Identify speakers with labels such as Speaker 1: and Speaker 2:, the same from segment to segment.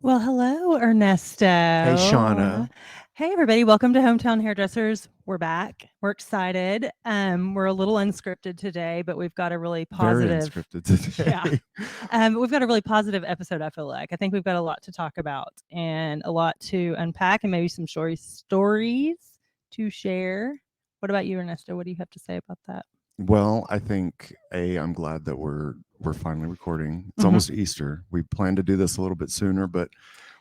Speaker 1: Well, hello, Ernesto.
Speaker 2: Hey, Shauna.
Speaker 1: Hey, everybody. Welcome to Hometown Hairdressers. We're back. We're excited. We're a little unscripted today, but we've got a really
Speaker 2: Very
Speaker 1: positive,
Speaker 2: unscripted
Speaker 1: yeah.
Speaker 2: today.
Speaker 1: We've got a really positive episode, I feel like. I think we've got a lot to talk about and a lot to unpack and maybe some stories to share. What about you, Ernesto? What do you have to say about that?
Speaker 2: Well, I think I'm glad that we're finally recording. It's
Speaker 1: Mhm.
Speaker 2: almost Easter. We planned to do this a little bit sooner, but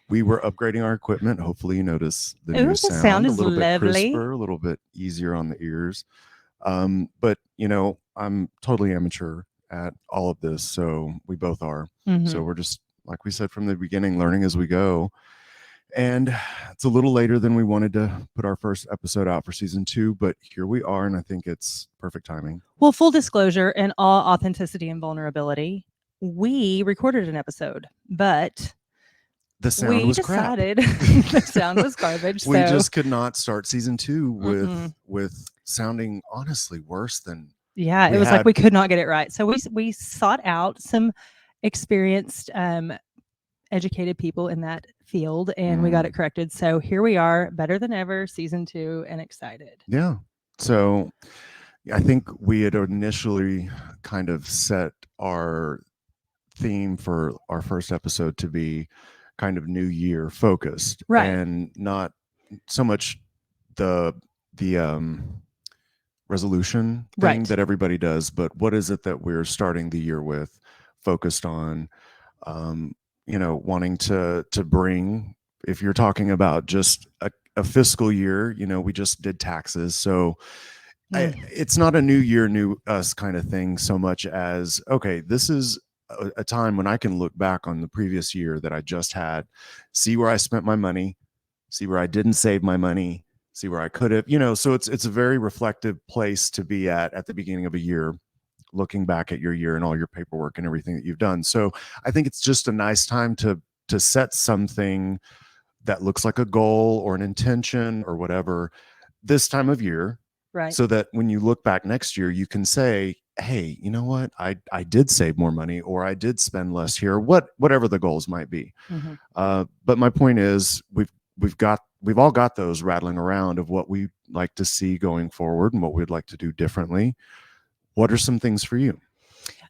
Speaker 2: we were upgrading our equipment. Hopefully, you notice the new
Speaker 1: Oh, the sound
Speaker 2: sound, a
Speaker 1: is
Speaker 2: little bit
Speaker 1: lovely.
Speaker 2: crisper, a little bit easier on the ears. But I'm totally amateur at all of this, so we both are.
Speaker 1: Mhm.
Speaker 2: So we're just like we said from the beginning, learning as we go. And it's a little later than we wanted to put our first episode out for season 2, but here we are, and I think it's perfect timing.
Speaker 1: Well, full disclosure and all authenticity and vulnerability, we recorded an episode, but
Speaker 2: The sound
Speaker 1: we
Speaker 2: was crap.
Speaker 1: decided the sound was garbage.
Speaker 2: We
Speaker 1: So,
Speaker 2: just could not start season 2
Speaker 1: mm-mm.
Speaker 2: with sounding honestly worse than
Speaker 1: Yeah, it
Speaker 2: we
Speaker 1: was like
Speaker 2: had.
Speaker 1: we could not get it right. So we sought out some experienced, educated people in that field, and we got it corrected. So here we are, better than ever, season 2, and excited.
Speaker 2: Yeah. So I think we had initially kind of set our theme for our first episode to be kind of new year focused
Speaker 1: Right.
Speaker 2: and not so much the the resolution thing
Speaker 1: Right.
Speaker 2: that everybody does, but what is it that we're starting the year with, focused on, um, wanting to bring. If you're talking about just a fiscal year, we just did taxes, so it's not a new year, new us kind of thing so much as, okay, this is a time when I can look back on the previous year that I just had, see where I spent my money, see where I didn't save my money, see where I could have, so it's a very reflective place to be at the beginning of a year, looking back at your year and all your paperwork and everything that you've done. So I think it's just a nice time to set something that looks like a goal or an intention or whatever this time of year,
Speaker 1: Right.
Speaker 2: so that when you look back next year, you can say, hey, you know what, I did save more money, or I did spend less here, whatever the goals might be.
Speaker 1: Mm-hmm.
Speaker 2: But my point is, we've all got those rattling around of what we like to see going forward and what we'd like to do differently. What are some things for you?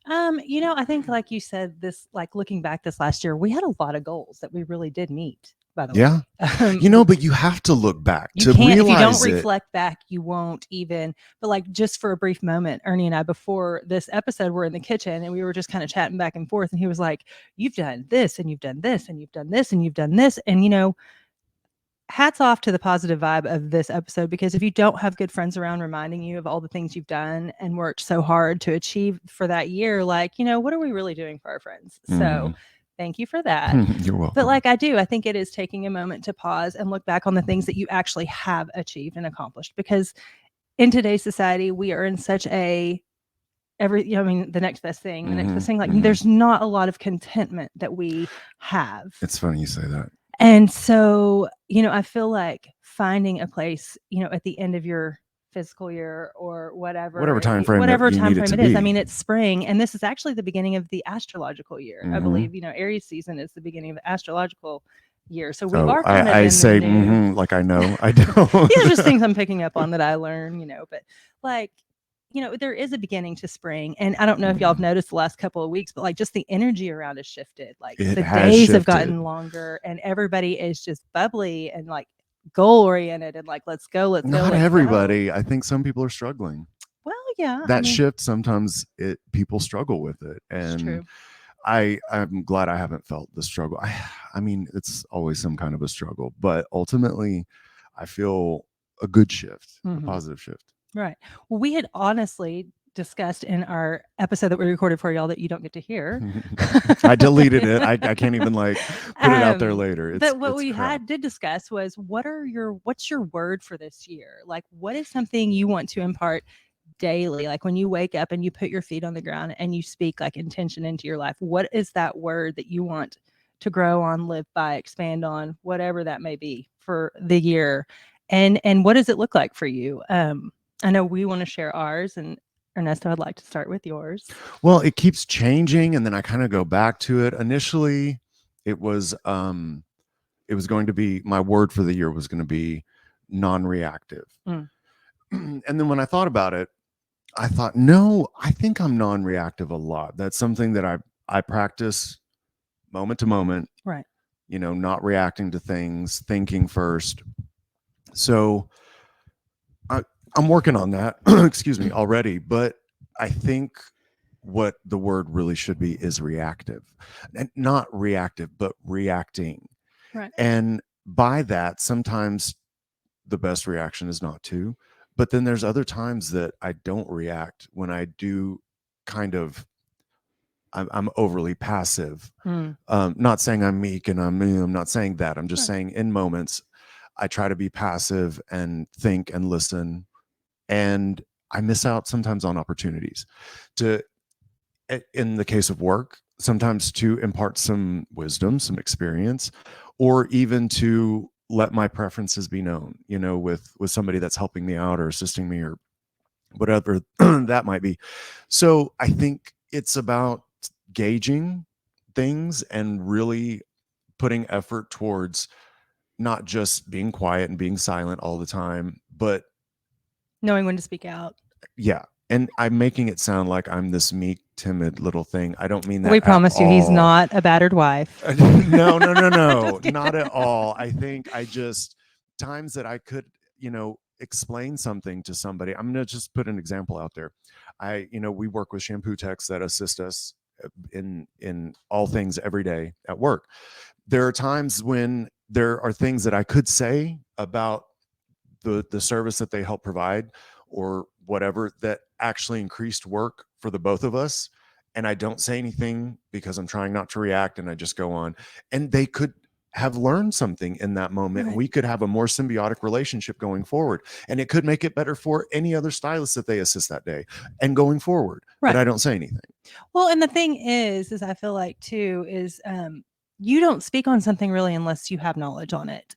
Speaker 1: I think like you said, this like looking back this last year, we had a lot of goals that we really did meet, by the
Speaker 2: Yeah.
Speaker 1: way.
Speaker 2: But you have to look back
Speaker 1: You
Speaker 2: to
Speaker 1: can't, if you don't
Speaker 2: realize it.
Speaker 1: reflect back, you won't even. But like just for a brief moment, Ernie and I before this episode were in the kitchen and we were just kind of chatting back and forth, and he was like, you've done this and you've done this and you've done this and you've done this. And hats off to the positive vibe of this episode, because if you don't have good friends around reminding you of all the things you've done and worked so hard to achieve for that year, like, what are we really doing for our friends? So thank you for that.
Speaker 2: You're
Speaker 1: But
Speaker 2: welcome.
Speaker 1: like I think it is taking a moment to pause and look back on the things that you actually have achieved and accomplished, because in today's society, we are in such a the next best thing, like there's not a lot of contentment that we have.
Speaker 2: It's funny you say that.
Speaker 1: And so, I feel like finding a place, at the end of your fiscal year or
Speaker 2: Whatever time frame that
Speaker 1: whatever
Speaker 2: you
Speaker 1: time
Speaker 2: need it
Speaker 1: frame
Speaker 2: to
Speaker 1: it is. I
Speaker 2: be.
Speaker 1: mean, it's spring, and this is actually the beginning of the astrological year. I believe, Aries season is the beginning of the astrological year. So we
Speaker 2: Oh,
Speaker 1: are kind of
Speaker 2: I
Speaker 1: in the
Speaker 2: say
Speaker 1: new.
Speaker 2: like I know. I don't.
Speaker 1: These are just things I'm picking up on that I learn, but like, there is a beginning to spring. And I don't know if y'all have noticed the last couple of weeks, but like just the energy around has shifted. Like
Speaker 2: It
Speaker 1: the
Speaker 2: has
Speaker 1: days have
Speaker 2: shifted.
Speaker 1: gotten longer and everybody is just bubbly and like goal oriented and like, let's go, let's go,
Speaker 2: Not
Speaker 1: let's go.
Speaker 2: everybody. I think some people are struggling.
Speaker 1: Well, yeah, I
Speaker 2: That
Speaker 1: mean,
Speaker 2: shift, sometimes people struggle with it,
Speaker 1: it's
Speaker 2: and
Speaker 1: true.
Speaker 2: I'm glad I haven't felt the struggle. I mean, it's always some kind of a struggle, but ultimately, I feel a good shift, a positive shift.
Speaker 1: Right. Well, we had honestly discussed in our episode that we recorded for y'all that you don't get to hear.
Speaker 2: I deleted it. I can't even like put it out there later.
Speaker 1: But what
Speaker 2: It's
Speaker 1: we
Speaker 2: crap.
Speaker 1: did discuss was what's your word for this year? Like, what is something you want to impart daily? Like when you wake up and you put your feet on the ground and you speak like intention into your life, what is that word that you want to grow on, live by, expand on, whatever that may be for the year? And what does it look like for you? I know we want to share ours, and Ernesto, I'd like to start with yours.
Speaker 2: Well, it keeps changing, and then I kind of go back to it. Initially, It was going to be, my word for the year was going to be non-reactive.
Speaker 1: Mm.
Speaker 2: And then when I thought about it, I thought, no, I think I'm non-reactive a lot. That's something that I practice moment to moment,
Speaker 1: Right.
Speaker 2: not reacting to things, thinking first. So I'm working on that, excuse me, already. But I think what the word really should be is reactive, and not reactive, but reacting.
Speaker 1: Right.
Speaker 2: And by that, sometimes the best reaction is not to, but then there's other times that I don't react when I do kind of, I'm overly passive.
Speaker 1: Mm.
Speaker 2: Not saying I'm meek, and I'm not saying that. I'm just
Speaker 1: Right.
Speaker 2: saying in moments I try to be passive and think and listen, and I miss out sometimes on opportunities to, in the case of work, sometimes to impart some wisdom, some experience, or even to let my preferences be known, with somebody that's helping me out or assisting me or whatever that might be. So I think it's about gauging things and really putting effort towards not just being quiet and being silent all the time, but
Speaker 1: Knowing when to speak out.
Speaker 2: yeah. And I'm making it sound like I'm this meek, timid little thing. I don't mean that
Speaker 1: We
Speaker 2: at
Speaker 1: promise you, he's
Speaker 2: all.
Speaker 1: not a battered wife.
Speaker 2: No,
Speaker 1: Just kidding.
Speaker 2: not at all. I think I just, times that I could, explain something to somebody. I'm going to just put an example out there. We work with shampoo techs that assist us in all things every day at work. There are times when there are things that I could say about the service that they help provide or whatever that actually increased work for the both of us, and I don't say anything because I'm trying not to react, and I just go on, and they could have learned something in that moment, and
Speaker 1: Right.
Speaker 2: we could have a more symbiotic relationship going forward, and it could make it better for any other stylist that they assist that day and going forward. But I
Speaker 1: Right.
Speaker 2: don't say anything.
Speaker 1: Well, and the thing is I feel like too is you don't speak on something really unless you have knowledge on it.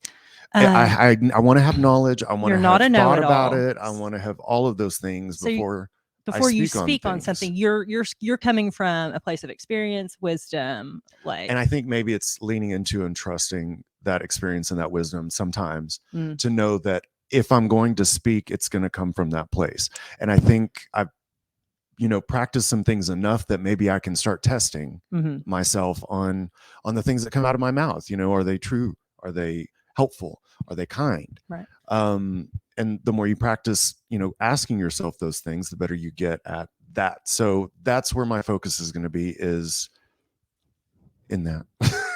Speaker 2: I want to have knowledge. I want
Speaker 1: You're
Speaker 2: to
Speaker 1: not
Speaker 2: have
Speaker 1: a
Speaker 2: thought about
Speaker 1: know-it-all.
Speaker 2: it. I want to have all of those things
Speaker 1: So you,
Speaker 2: before I
Speaker 1: before you
Speaker 2: speak on
Speaker 1: speak on
Speaker 2: things.
Speaker 1: something, you're coming from a place of experience, wisdom, like
Speaker 2: And I think maybe it's leaning into and trusting that experience and that wisdom sometimes
Speaker 1: mm,
Speaker 2: to know that if I'm going to speak, it's going to come from that place. And I think I've, practiced some things enough that maybe I can start testing
Speaker 1: mm-hmm.
Speaker 2: myself on the things that come out of my mouth. Are they true? Are they helpful? Are they kind?
Speaker 1: Right.
Speaker 2: And the more you practice, asking yourself those things, the better you get at that. So that's where my focus is going to be, is in that.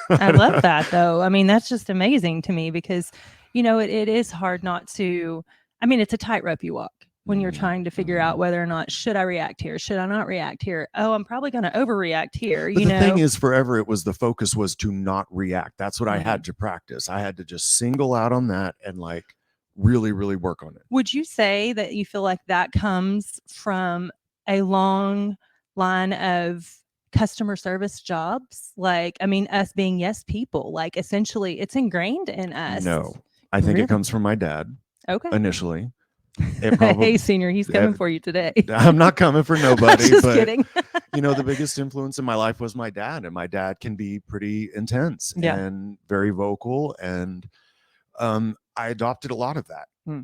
Speaker 1: I love that though. I mean, that's just amazing to me because, it is hard not to, I mean, it's a tightrope you walk when you're trying to figure out whether or not, should I react here? Should I not react here? Oh, I'm probably going to overreact here.
Speaker 2: But the thing is, forever it was, the focus was to not react. That's what I had to practice. I had to just single out on that and like really, really work on it.
Speaker 1: Would you say that you feel like that comes from a long line of customer service jobs? Like, I mean, us being yes people, like essentially it's ingrained in us.
Speaker 2: No, I think
Speaker 1: Really?
Speaker 2: it comes from my dad
Speaker 1: Okay.
Speaker 2: initially. It probably,
Speaker 1: Hey, senior, he's coming for you today.
Speaker 2: I'm not coming for nobody,
Speaker 1: Just
Speaker 2: but
Speaker 1: kidding.
Speaker 2: the biggest influence in my life was my dad, and my dad can be pretty intense
Speaker 1: Yeah.
Speaker 2: and very vocal, and I adopted a lot of that.
Speaker 1: Hmm.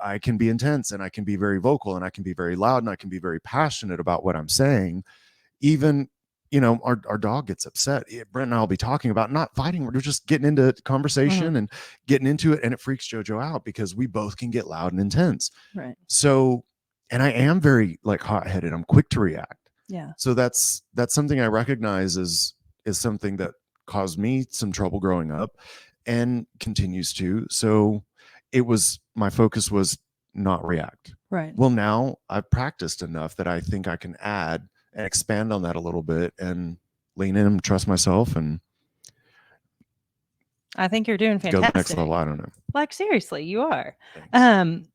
Speaker 2: I can be intense, and I can be very vocal, and I can be very loud, and I can be very passionate about what I'm saying. Even, our dog gets upset. Brent and I'll be talking about, not fighting. We're just getting into conversation and getting into it. And it freaks JoJo out because we both can get loud and intense.
Speaker 1: Right.
Speaker 2: So, and I am very like hot headed. I'm quick to react.
Speaker 1: Yeah.
Speaker 2: So that's something I recognize is something that caused me some trouble growing up and continues to. So my focus was not react.
Speaker 1: Right.
Speaker 2: Well, now I've practiced enough that I think I can add and expand on that a little bit and lean in and trust myself and
Speaker 1: I think you're doing
Speaker 2: go to
Speaker 1: fantastic.
Speaker 2: the next level. I don't know.
Speaker 1: Like seriously, you are.
Speaker 2: Thanks.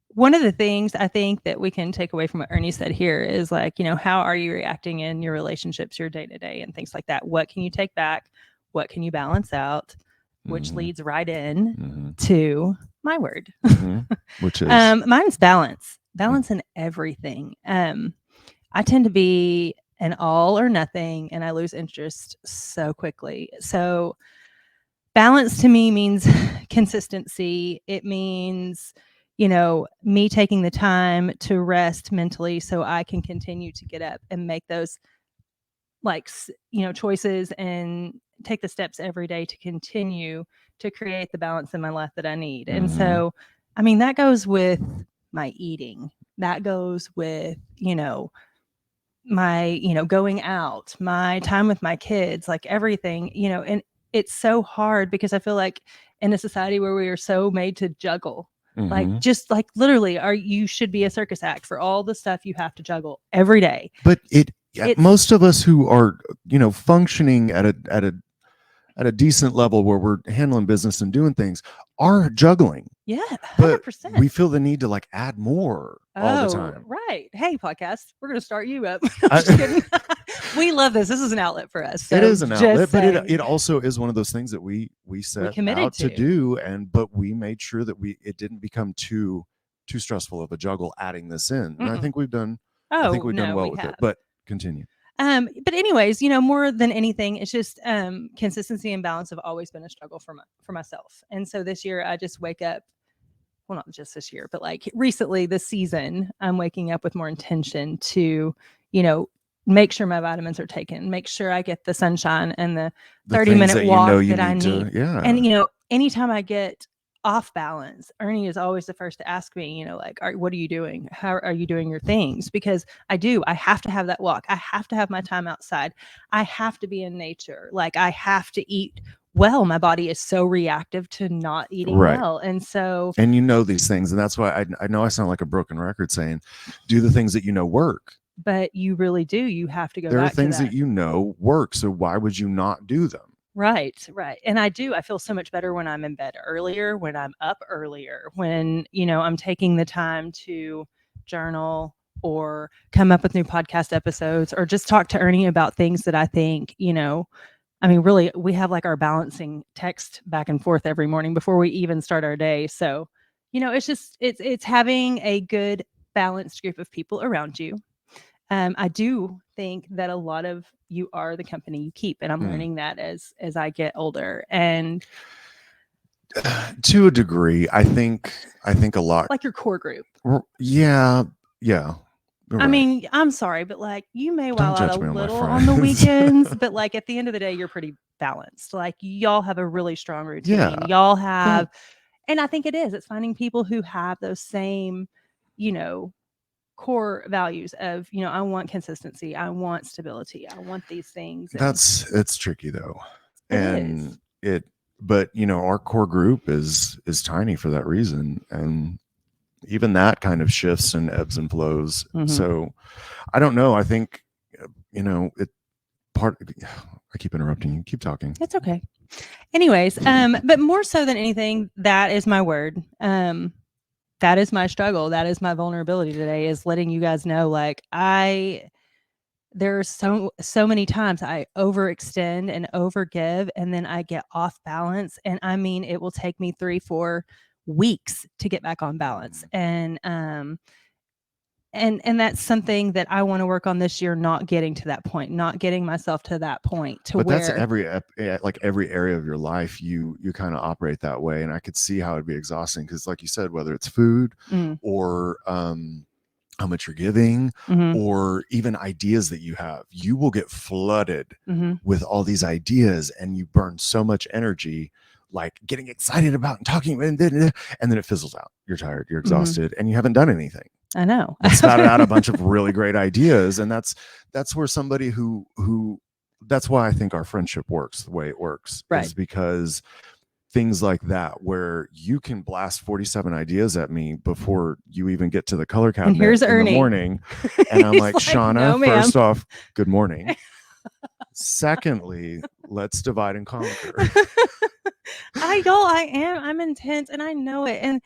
Speaker 1: One of the things I think that we can take away from what Ernie said here is like, how are you reacting in your relationships, your day to day and things like that? What can you take back? What can you balance out? Which leads right in to my word,
Speaker 2: which is
Speaker 1: mine's balance in everything. I tend to be and all or nothing, and I lose interest so quickly. So balance to me means consistency. It means, me taking the time to rest mentally so I can continue to get up and make those choices and take the steps every day to continue to create the balance in my life that I need. And
Speaker 2: Mm-hmm.
Speaker 1: so, I mean, that goes with my eating. That goes with, my, going out, my time with my kids, like everything, and it's so hard because I feel like in a society where we are so made to juggle, like
Speaker 2: Mm-hmm.
Speaker 1: just like literally you should be a circus act for all the stuff you have to juggle every day.
Speaker 2: But
Speaker 1: It's
Speaker 2: most of us who are, functioning at a decent level where we're handling business and doing things are juggling,
Speaker 1: yeah,
Speaker 2: but
Speaker 1: 100%.
Speaker 2: we feel the need to like add more all the
Speaker 1: Oh,
Speaker 2: time.
Speaker 1: right. Hey, podcast. We're going to start you up. I'm
Speaker 2: I,
Speaker 1: just kidding. We love this. This is an outlet for us.
Speaker 2: it
Speaker 1: So
Speaker 2: is an
Speaker 1: just
Speaker 2: outlet, but it
Speaker 1: saying,
Speaker 2: also is one of those things that we
Speaker 1: we
Speaker 2: set
Speaker 1: committed
Speaker 2: out to
Speaker 1: to.
Speaker 2: do, but we made sure that it didn't become too stressful of a juggle adding this in. And
Speaker 1: Mm-mm.
Speaker 2: I think
Speaker 1: Oh,
Speaker 2: we've done
Speaker 1: no,
Speaker 2: well
Speaker 1: we
Speaker 2: with
Speaker 1: have.
Speaker 2: it. But continue.
Speaker 1: But anyways, more than anything, it's just consistency and balance have always been a struggle for myself. And so this year I just wake up, well, not just this year, but like recently this season, I'm waking up with more intention to, you know, make sure my vitamins are taken, make sure I get the sunshine and the
Speaker 2: The
Speaker 1: 30
Speaker 2: things
Speaker 1: minute
Speaker 2: that you know
Speaker 1: walk
Speaker 2: you
Speaker 1: that I
Speaker 2: need
Speaker 1: need.
Speaker 2: to, yeah.
Speaker 1: And, anytime I get off balance, Ernie is always the first to ask me, like, what are you doing? How are you doing your things? Because I have to have that walk. I have to have my time outside. I have to be in nature. Like, I have to eat well. My body is so reactive to not eating
Speaker 2: Right.
Speaker 1: well. And so,
Speaker 2: And these things. And that's why I know I sound like a broken record saying, do the things that work.
Speaker 1: but you really do. You have to go
Speaker 2: There are
Speaker 1: back to
Speaker 2: things
Speaker 1: that.
Speaker 2: that work. So why would you not do them?
Speaker 1: Right, right. And I do. I feel so much better when I'm in bed earlier, when I'm up earlier, when, I'm taking the time to journal or come up with new podcast episodes or just talk to Ernie about things that I think, I mean, really, we have like our balancing text back and forth every morning before we even start our day. So, it's just it's having a good balanced group of people around you. I do think that a lot of you are the company you keep, and I'm learning that as I get older. And
Speaker 2: to a degree, I think a lot.
Speaker 1: like your core group.
Speaker 2: Yeah, yeah.
Speaker 1: I
Speaker 2: Right.
Speaker 1: mean, I'm sorry, but like you may
Speaker 2: Don't
Speaker 1: while out a
Speaker 2: judge me on my
Speaker 1: little on the
Speaker 2: friends.
Speaker 1: weekends, but like at the end of the day, you're pretty balanced. Like y'all have a really strong routine.
Speaker 2: Yeah,
Speaker 1: Y'all
Speaker 2: but
Speaker 1: have, and I think it's finding people who have those same, you know, core values of, I want consistency, I want stability, I want these things. And
Speaker 2: it's tricky though.
Speaker 1: it is.
Speaker 2: And but our core group is tiny for that reason, and even that kind of shifts and ebbs and flows.
Speaker 1: Mhm.
Speaker 2: So I don't know. I think it part. I keep interrupting you. Keep talking.
Speaker 1: It's okay. Anyways, but more so than anything, that is my word. That is my struggle. That is my vulnerability today, is letting you guys know, like, there's so many times I overextend and overgive, and then I get off balance. And I mean, it will take me 3-4 weeks to get back on balance. And that's something that I want to work on this year, not getting to that point, not getting myself to that point to
Speaker 2: But that's
Speaker 1: where
Speaker 2: every area of your life you kind of operate that way, and I could see how it'd be exhausting because, like you said, whether it's food or how much you're giving, or even ideas that you will get flooded with all these ideas, and you burn so much energy, like getting excited about and talking, and then it fizzles out. You're tired, you're exhausted, and you haven't done anything.
Speaker 1: I know.
Speaker 2: But spouted out a bunch of really great ideas, and that's where somebody who that's why I think our friendship works the way it works,
Speaker 1: Right.
Speaker 2: is because things like that, where you can blast 47 ideas at me before you even get to the color cabinet
Speaker 1: And here's
Speaker 2: in
Speaker 1: Ernie.
Speaker 2: the morning, and I'm like, Shauna,
Speaker 1: no,
Speaker 2: first off, good morning. Secondly, let's divide and conquer.
Speaker 1: I'm intense, and I know it. And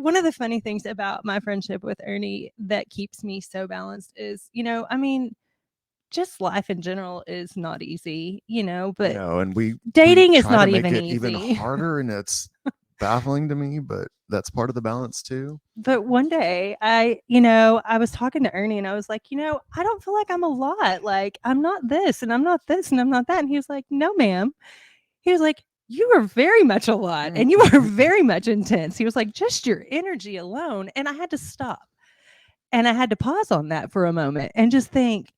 Speaker 1: one of the funny things about my friendship with Ernie that keeps me so balanced is, I mean, just life in general is not easy, but
Speaker 2: no, and
Speaker 1: dating
Speaker 2: we
Speaker 1: is
Speaker 2: try
Speaker 1: not
Speaker 2: to make
Speaker 1: even
Speaker 2: it
Speaker 1: easy.
Speaker 2: even harder, and it's baffling to me, but that's part of the balance too.
Speaker 1: But one day I was talking to Ernie and I was like, I don't feel like I'm a lot. Like, I'm not this and I'm not this and I'm not that. And he was like, no, ma'am. He was like, you are very much a lot and you are very much intense. He was like, just your energy alone. And I had to stop and I had to pause on that for a moment and just think,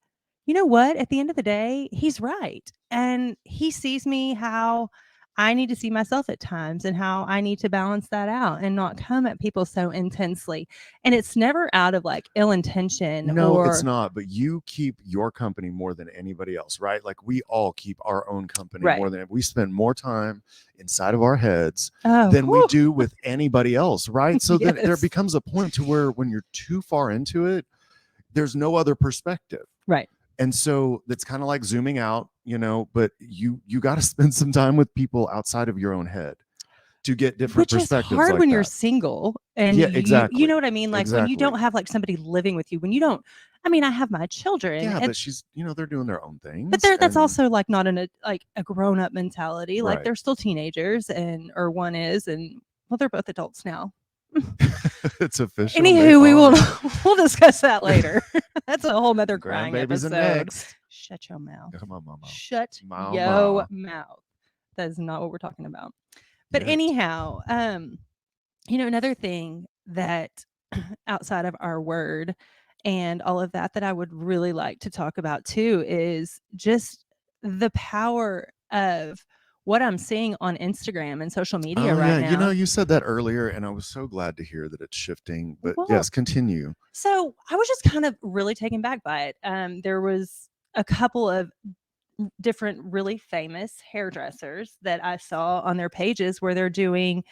Speaker 1: you know what? At the end of the day, he's right. And he sees me how I need to see myself at times and how I need to balance that out and not come at people so intensely. And it's never out of like ill intention
Speaker 2: No, it's
Speaker 1: or
Speaker 2: not. But you keep your company more than anybody else, right? Like we all keep our own company more
Speaker 1: right.
Speaker 2: than we spend more time inside of our heads
Speaker 1: Oh,
Speaker 2: than we
Speaker 1: whew,
Speaker 2: do with anybody else, right? So then there
Speaker 1: yes.
Speaker 2: becomes a point to where when you're too far into it, there's no other perspective.
Speaker 1: Right.
Speaker 2: And so that's kind of like zooming out, but you got to spend some time with people outside of your own head to get different
Speaker 1: Which is
Speaker 2: perspectives
Speaker 1: hard
Speaker 2: like
Speaker 1: when you're
Speaker 2: that.
Speaker 1: single and
Speaker 2: Yeah,
Speaker 1: you
Speaker 2: exactly.
Speaker 1: know what I mean? Like when you
Speaker 2: Exactly.
Speaker 1: don't have like somebody living with you, when you don't I mean, I have my children
Speaker 2: Yeah,
Speaker 1: and
Speaker 2: but they're doing their own
Speaker 1: but
Speaker 2: things
Speaker 1: that's
Speaker 2: and
Speaker 1: also like not in a like a grown up mentality. Like
Speaker 2: right.
Speaker 1: they're still teenagers or one is and well, they're both adults now.
Speaker 2: It's official. They
Speaker 1: Anywho, we will
Speaker 2: are.
Speaker 1: we'll discuss that later. That's a whole nother crying
Speaker 2: Grandbabies are
Speaker 1: episode.
Speaker 2: next.
Speaker 1: Shut your mouth.
Speaker 2: Come on, mama.
Speaker 1: Shut yo
Speaker 2: Mama.
Speaker 1: mouth. That is not what we're talking about. But
Speaker 2: Yet.
Speaker 1: anyhow, another thing that outside of our word and all of that that I would really like to talk about too is just the power of what I'm seeing on Instagram and social media
Speaker 2: Oh
Speaker 1: right
Speaker 2: yeah.
Speaker 1: now.
Speaker 2: You said that earlier and I was so glad to hear that it's shifting. But
Speaker 1: Well,
Speaker 2: yes, continue.
Speaker 1: so I was just kind of really taken back by it. There was a couple of different really famous hairdressers that I saw on their pages where they're doing,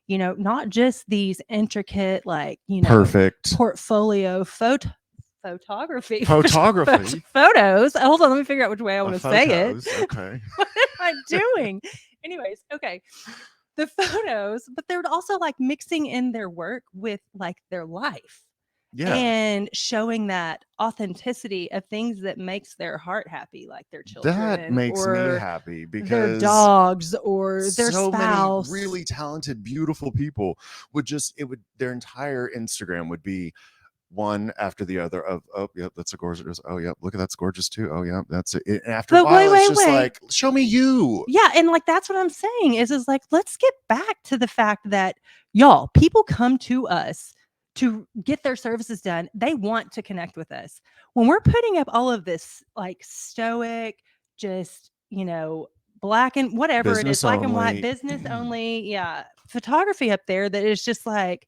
Speaker 1: not just these intricate, like,
Speaker 2: Perfect.
Speaker 1: portfolio photography
Speaker 2: Photography.
Speaker 1: photos. Hold on, let me figure out which way I want to say it.
Speaker 2: Photos. Okay.
Speaker 1: What am I doing? Anyways, okay. The photos, but they're also like mixing in their work with like their life
Speaker 2: Yeah.
Speaker 1: and showing that authenticity of things that makes their heart happy, like their
Speaker 2: That
Speaker 1: children
Speaker 2: makes me
Speaker 1: or
Speaker 2: happy
Speaker 1: their
Speaker 2: because
Speaker 1: dogs or their
Speaker 2: so many
Speaker 1: spouse.
Speaker 2: really talented, beautiful people their entire Instagram would be one after the other of, oh, yep, that's a gorgeous. Oh, yep, look at that's gorgeous too. Oh, yeah, that's it. And after a
Speaker 1: But
Speaker 2: while, it's just
Speaker 1: wait.
Speaker 2: like, show me you.
Speaker 1: Yeah, and like that's what I'm saying is like let's get back to the fact that y'all, people come to us to get their services done. They want to connect with us. When we're putting up all of this like stoic, just, black and whatever it is,
Speaker 2: Business
Speaker 1: black and white,
Speaker 2: only.
Speaker 1: business only, yeah, photography up there that is just like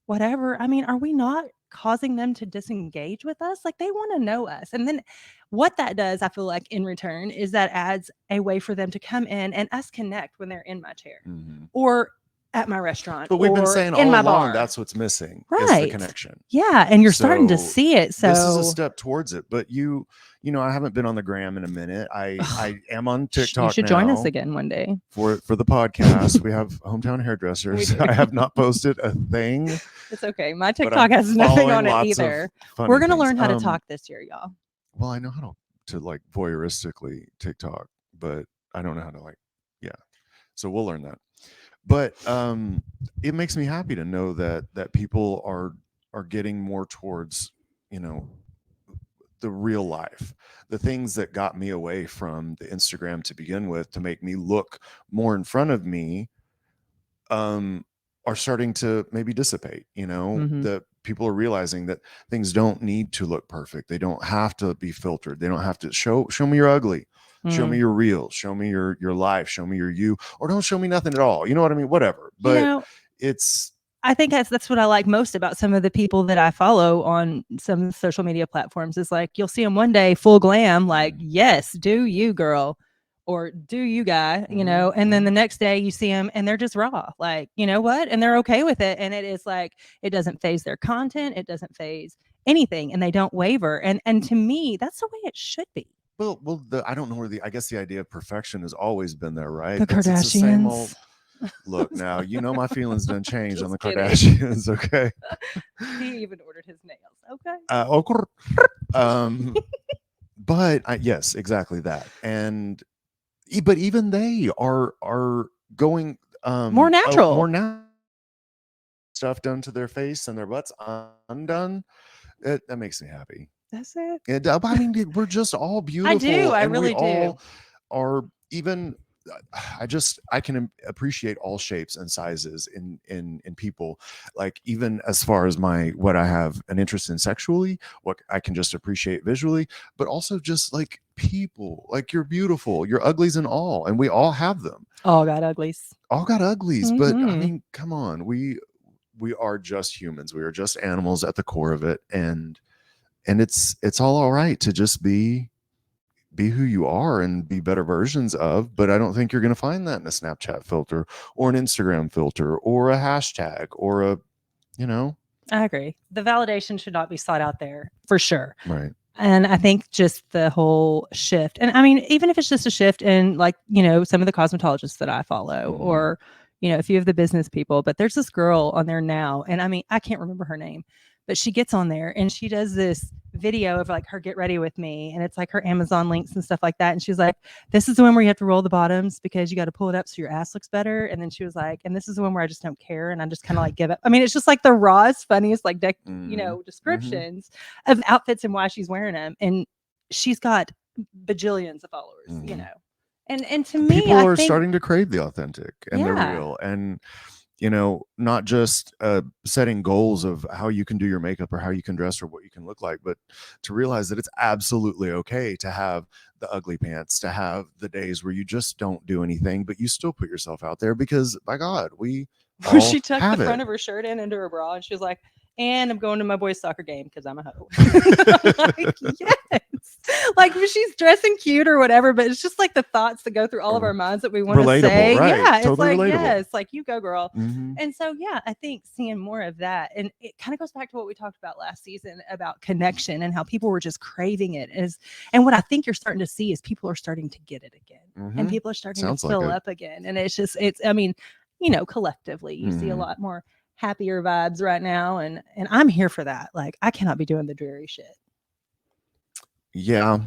Speaker 1: whatever. I mean, are we not causing them to disengage with us? Like they want to know us. And then what that does, I feel like in return, is that adds a way for them to come in and us connect when they're in my chair
Speaker 2: Mhm.
Speaker 1: or at my restaurant
Speaker 2: But we've been
Speaker 1: or
Speaker 2: saying
Speaker 1: in
Speaker 2: all
Speaker 1: my
Speaker 2: along
Speaker 1: bar.
Speaker 2: that's what's missing is the
Speaker 1: Right.
Speaker 2: connection.
Speaker 1: Yeah. And you're starting to
Speaker 2: So
Speaker 1: see it.
Speaker 2: this is a
Speaker 1: So
Speaker 2: step towards it. But I haven't been on the gram in a minute. I am on
Speaker 1: you
Speaker 2: TikTok
Speaker 1: should join us
Speaker 2: now
Speaker 1: again one day.
Speaker 2: for the podcast. We have hometown
Speaker 1: We
Speaker 2: hairdressers.
Speaker 1: do.
Speaker 2: I have not posted a thing,
Speaker 1: It's okay. My
Speaker 2: but I'm
Speaker 1: TikTok has nothing
Speaker 2: following
Speaker 1: on it
Speaker 2: lots of
Speaker 1: either. We're
Speaker 2: funny
Speaker 1: going to
Speaker 2: things.
Speaker 1: learn how to talk this year, y'all.
Speaker 2: Well, I know how to like voyeuristically TikTok, but I don't know how to like, yeah. So we'll learn that. But it makes me happy to know that people are getting more towards, you know, the real life, the things that got me away from the Instagram to begin with to make me look more in front of me, um, are starting to maybe dissipate.
Speaker 1: Mm-hmm.
Speaker 2: The people are realizing that things don't need to look perfect. They don't have to be filtered. They don't have to show me you're ugly. Show me
Speaker 1: Mm.
Speaker 2: your real. Show me your life. Show me your you, or don't show me nothing at all. You know what I mean? Whatever.
Speaker 1: You
Speaker 2: But
Speaker 1: know,
Speaker 2: it's
Speaker 1: I think that's what I like most about some of the people that I follow on some social media platforms is like you'll see them one day full glam, like, yes, do you, girl, or do you, guy, and then the next day you see them and they're just raw, like, you know what? And they're okay with it. And it is like, it doesn't phase their content, it doesn't phase anything, and they don't waver. And to me, that's the way it should be.
Speaker 2: well, I don't know where I guess the idea of perfection has always been there, right?
Speaker 1: The
Speaker 2: It's the same old.
Speaker 1: Kardashians.
Speaker 2: Look, now my feelings done changed on
Speaker 1: Just
Speaker 2: the
Speaker 1: kidding.
Speaker 2: Kardashians. Okay.
Speaker 1: He even ordered his nails. Okay.
Speaker 2: Okay. Um, but yes, exactly that. And but even they are going
Speaker 1: More natural.
Speaker 2: more natural. stuff done to their face and their butts undone, that makes me happy.
Speaker 1: That's it.
Speaker 2: I mean, we're just all
Speaker 1: I do.
Speaker 2: beautiful,
Speaker 1: I
Speaker 2: and we
Speaker 1: really do.
Speaker 2: all are even. I can appreciate all shapes and sizes in people. Like, even as far as what I have an interest in sexually, what I can just appreciate visually, but also just like people. Like, you're beautiful, you're uglies and all, and we all have them.
Speaker 1: All got uglies.
Speaker 2: All got uglies, but I
Speaker 1: Mm-hmm.
Speaker 2: mean, come on, we are just humans. We are just animals at the core of it, and it's all right to just be who you are and be better versions of. But I don't think you're going to find that in a Snapchat filter or an Instagram filter or a hashtag or a, you know.
Speaker 1: I agree. The validation should not be sought out there for sure.
Speaker 2: Right.
Speaker 1: And I think just the whole shift, and I mean, even if it's just a shift in, like, some of the cosmetologists that I follow, or, a few of the business people, but there's this girl on there now, and I mean, I can't remember her name, but she gets on there and she does this video of like her get ready with me, and it's like her Amazon links and stuff like that. And she's like, this is the one where you have to roll the bottoms because you got to pull it up so your ass looks better. And then she was like, and this is the one where I just don't care and I just kind of like give up. I mean, it's just like the rawest, funniest, like descriptions of outfits and why she's wearing them. And she's got bajillions of followers. And to me,
Speaker 2: people
Speaker 1: I
Speaker 2: are
Speaker 1: think,
Speaker 2: starting to crave the authentic and the
Speaker 1: yeah,
Speaker 2: real, and not just setting goals of how you can do your makeup or how you can dress or what you can look like, but to realize that it's absolutely okay to have the ugly pants, to have the days where you just don't do anything, but you still put yourself out there, because by God, we all
Speaker 1: she tucked the
Speaker 2: have
Speaker 1: front
Speaker 2: it.
Speaker 1: of her shirt in into her bra, and she was like, and I'm going to my boys' soccer game because I'm a hoe. Like, yes. Like, she's dressing cute or whatever, but it's just like the thoughts that go through all of our minds that we want to
Speaker 2: Relatable,
Speaker 1: say.
Speaker 2: right?
Speaker 1: Yeah, it's
Speaker 2: Totally
Speaker 1: like,
Speaker 2: relatable.
Speaker 1: yes, like, you go, girl.
Speaker 2: Mhm.
Speaker 1: And so, yeah, I think seeing more of that, and it kind of goes back to what we talked about last season about connection and how people were just craving it. And what I think you're starting to see is people are starting to get it again, and people are starting
Speaker 2: Sounds
Speaker 1: to
Speaker 2: like
Speaker 1: fill
Speaker 2: it.
Speaker 1: up again. And I mean, collectively, you see a lot more happier vibes right now, and I'm here for that. Like, I cannot be doing the dreary shit.
Speaker 2: Yeah,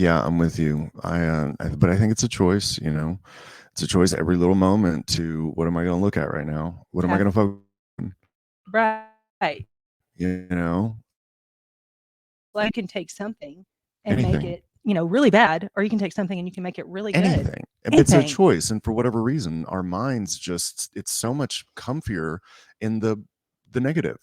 Speaker 2: I'm with you. But I think it's a choice. It's a choice every little moment to, what am I going to look at right now? What am I going to focus on?
Speaker 1: Right.
Speaker 2: You know,
Speaker 1: Well, you can take something and make
Speaker 2: anything,
Speaker 1: it, really bad, or you can take something and you can make it really good.
Speaker 2: anything. It's a choice, and for whatever reason, our minds it's so much comfier in the negative.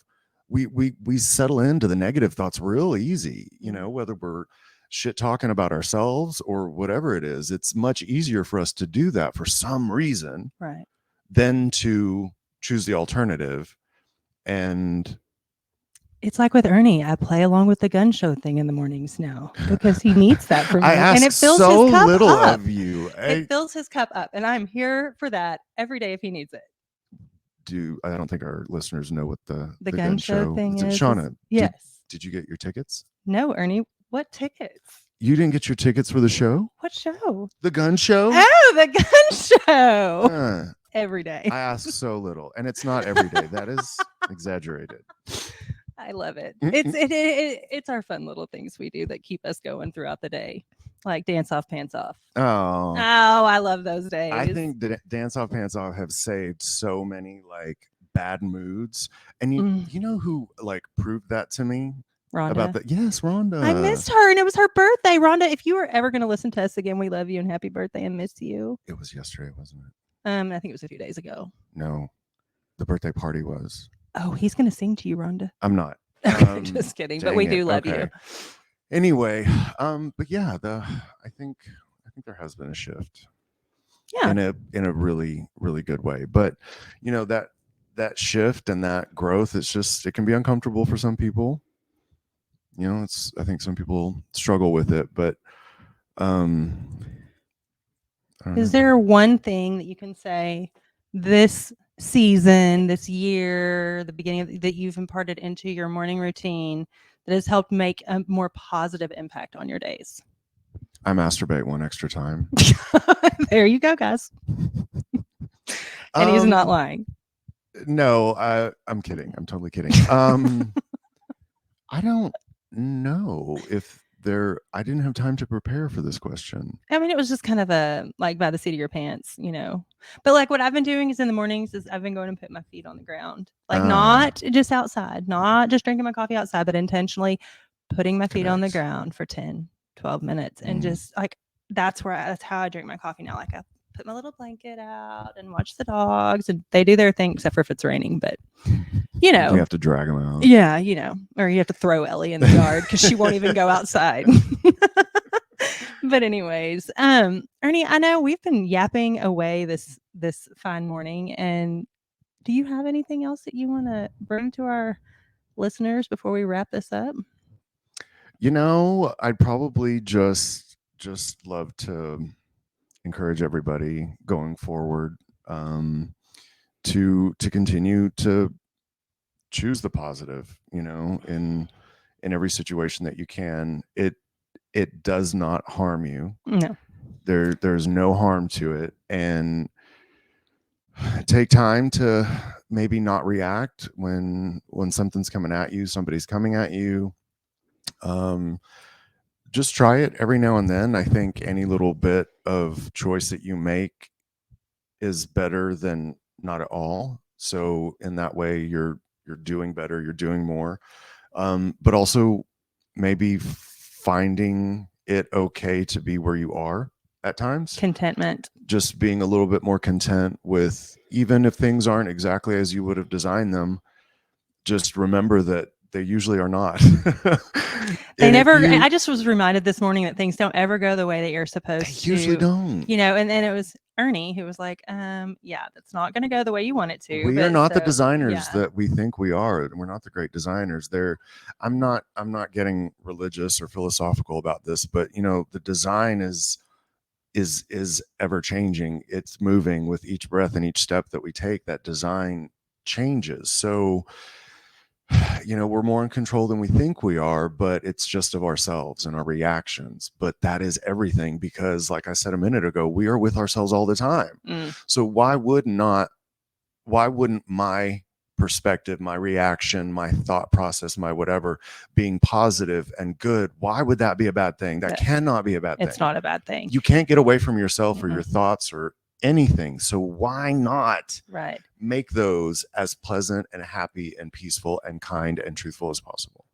Speaker 2: We settle into the negative thoughts real easy. Whether we're shit talking about ourselves or whatever it is, it's much easier for us to do that for some reason,
Speaker 1: Right.
Speaker 2: than to choose the alternative. And
Speaker 1: It's like with Ernie, I play along with the gun show thing in the mornings now because he needs that from me.
Speaker 2: I ask
Speaker 1: And it fills
Speaker 2: so
Speaker 1: his cup
Speaker 2: little
Speaker 1: up.
Speaker 2: of you.
Speaker 1: It fills his cup up, and I'm here for that every day if he needs it.
Speaker 2: I don't think our listeners know what the
Speaker 1: gun show thing is.
Speaker 2: Shauna,
Speaker 1: Yes.
Speaker 2: did you get your tickets?
Speaker 1: No, Ernie. What tickets?
Speaker 2: You didn't get your tickets for the show?
Speaker 1: What show?
Speaker 2: The gun show?
Speaker 1: Oh, the gun show. Every day.
Speaker 2: I ask so little, and it's not every day. That is exaggerated.
Speaker 1: I love it. It's our fun little things we do that keep us going throughout the day, like Dance Off Pants Off.
Speaker 2: Oh,
Speaker 1: I love those days.
Speaker 2: I think that Dance Off Pants Off have saved so many like bad moods, and you know who like proved that to me?
Speaker 1: Rhonda.
Speaker 2: About that? Yes, Rhonda.
Speaker 1: I missed her, and it was her birthday. Rhonda, if you are ever going to listen to us again, we love you and happy birthday and miss you.
Speaker 2: It was yesterday, wasn't it?
Speaker 1: I think it was a few days ago.
Speaker 2: No, the birthday party was.
Speaker 1: Oh, he's going to sing to you, Rhonda.
Speaker 2: I'm not.
Speaker 1: Okay, just kidding, but we do love you.
Speaker 2: Anyway, but yeah, I think there has been a shift.
Speaker 1: Yeah.
Speaker 2: In a really, really good way. But that shift and that growth, it can be uncomfortable for some people. I think some people struggle with it, but
Speaker 1: is there one thing that you can say this season, this year, the beginning of that you've imparted into your morning routine that has helped make a more positive impact on your days?
Speaker 2: I masturbate one extra time.
Speaker 1: There you go, guys. And he's not lying.
Speaker 2: No, I'm kidding. I'm totally kidding. I don't know if I didn't have time to prepare for this question.
Speaker 1: I mean, it was just kind of a like by the seat of your pants, you know. But like what I've been doing is in the mornings is I've been going and putting my feet on the ground, like not just outside, not just drinking my coffee outside, but intentionally putting my feet on the ground for 10, 12 minutes, and just like that's how I drink my coffee now. Like I put my little blanket out and watch the dogs, and they do their thing, except for if it's raining. But you know,
Speaker 2: you have to drag them out.
Speaker 1: Yeah, you know, or you have to throw Ellie in the yard because she won't even go outside. But anyways, Ernie, I know we've been yapping away this fine morning, and do you have anything else that you want to bring to our listeners before we wrap this up?
Speaker 2: You know, I'd probably just love to encourage everybody going forward, to continue to choose the positive, you know, in every situation that you can. It does not harm you.
Speaker 1: No.
Speaker 2: There's no harm to it, and take time to maybe not react when something's coming at you, somebody's coming at you. Just try it every now and then. I think any little bit of choice that you make is better than not at all. So in that way, you're doing better, you're doing more. But also maybe finding it okay to be where you are at times.
Speaker 1: Contentment.
Speaker 2: Just being a little bit more content with, even if things aren't exactly as you would have designed them, just remember that they usually are not.
Speaker 1: They never, I just was reminded this morning that things don't ever go the way that you're supposed to.
Speaker 2: They usually don't.
Speaker 1: You know, and then it was Ernie who was like, yeah, that's not going to go the way you want it to.
Speaker 2: We are not the designers that we think we are. We're not the great designers. I'm not getting religious or philosophical about this, but you know, the design is ever changing. It's moving with each breath and each step that we take. That design changes. So, you know, we're more in control than we think we are, but it's just of ourselves and our reactions. But that is everything, because like I said a minute ago, we are with ourselves all the time. So why wouldn't my perspective, my reaction, my thought process, my whatever being positive and good, why would that be a bad thing? That cannot be a bad thing.
Speaker 1: It's not a bad thing.
Speaker 2: You can't get away from yourself or your thoughts or anything. So why not make those as pleasant and happy and peaceful and kind and truthful as possible?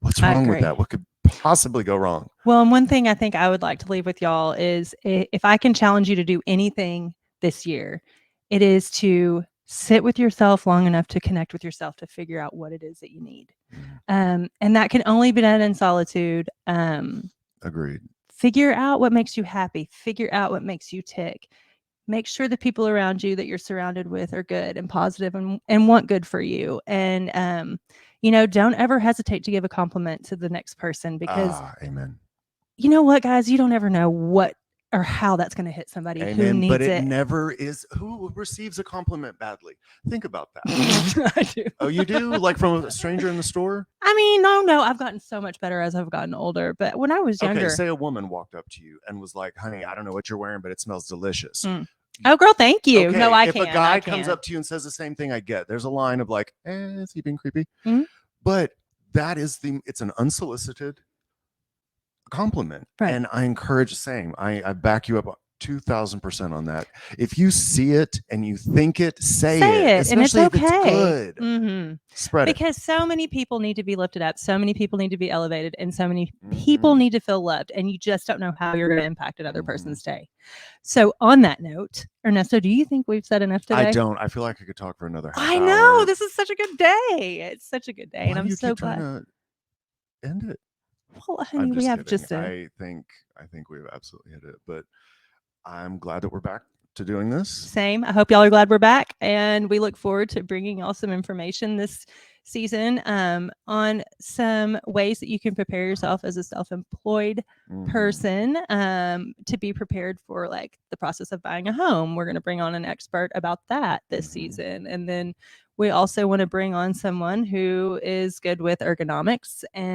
Speaker 2: What's wrong with that? What could possibly go wrong?
Speaker 1: Well, and one thing I think I would like to leave with y'all is, if I can challenge you to do anything this year, it is to sit with yourself long enough to connect with yourself, to figure out what it is that you need. And that can only be done in solitude.
Speaker 2: Agreed.
Speaker 1: Figure out what makes you happy. Figure out what makes you tick. Make sure the people around you that you're surrounded with are good and positive and want good for you. And, you know, don't ever hesitate to give a compliment to the next person, because
Speaker 2: amen.
Speaker 1: You know what, guys, you don't ever know what or how that's going to hit somebody who needs it.
Speaker 2: But it never is. Who receives a compliment badly? Think about that.
Speaker 1: I do.
Speaker 2: Oh, you do? Like from a stranger in the store?
Speaker 1: I mean, no, I've gotten so much better as I've gotten older. But when I was younger.
Speaker 2: Okay, say a woman walked up to you and was like, honey, I don't know what you're wearing, but it smells delicious.
Speaker 1: Oh, girl, thank you.
Speaker 2: Okay,
Speaker 1: no, I
Speaker 2: if
Speaker 1: can't.
Speaker 2: If a guy comes up to you and says the same thing, I get. There's a line of like, is he being creepy? But that is it's an unsolicited compliment. And I encourage the same. I back you up 2,000% on that. If you see it and you think it, say it,
Speaker 1: and it's okay.
Speaker 2: If it's good. Spread it.
Speaker 1: Because so many people need to be lifted up. So many people need to be elevated, and so many people need to feel loved. And you just don't know how you're going to impact another person's day. So on that note, Ernesto, do you think we've said enough today?
Speaker 2: I don't. I feel like I could talk for another half hour.
Speaker 1: I know. This is such a good day. It's such a good day. And I'm so glad.
Speaker 2: To end it.
Speaker 1: Well, honey, we have just
Speaker 2: I think we've absolutely hit it, but I'm glad that we're back to doing this.
Speaker 1: Same. I hope y'all are glad we're back, and we look forward to bringing y'all some information this season on some ways that you can prepare yourself as a self-employed person to be prepared for like the process of buying a home. We're going to bring on an expert about that this season, and then we also want to bring on someone who is good with ergonomics and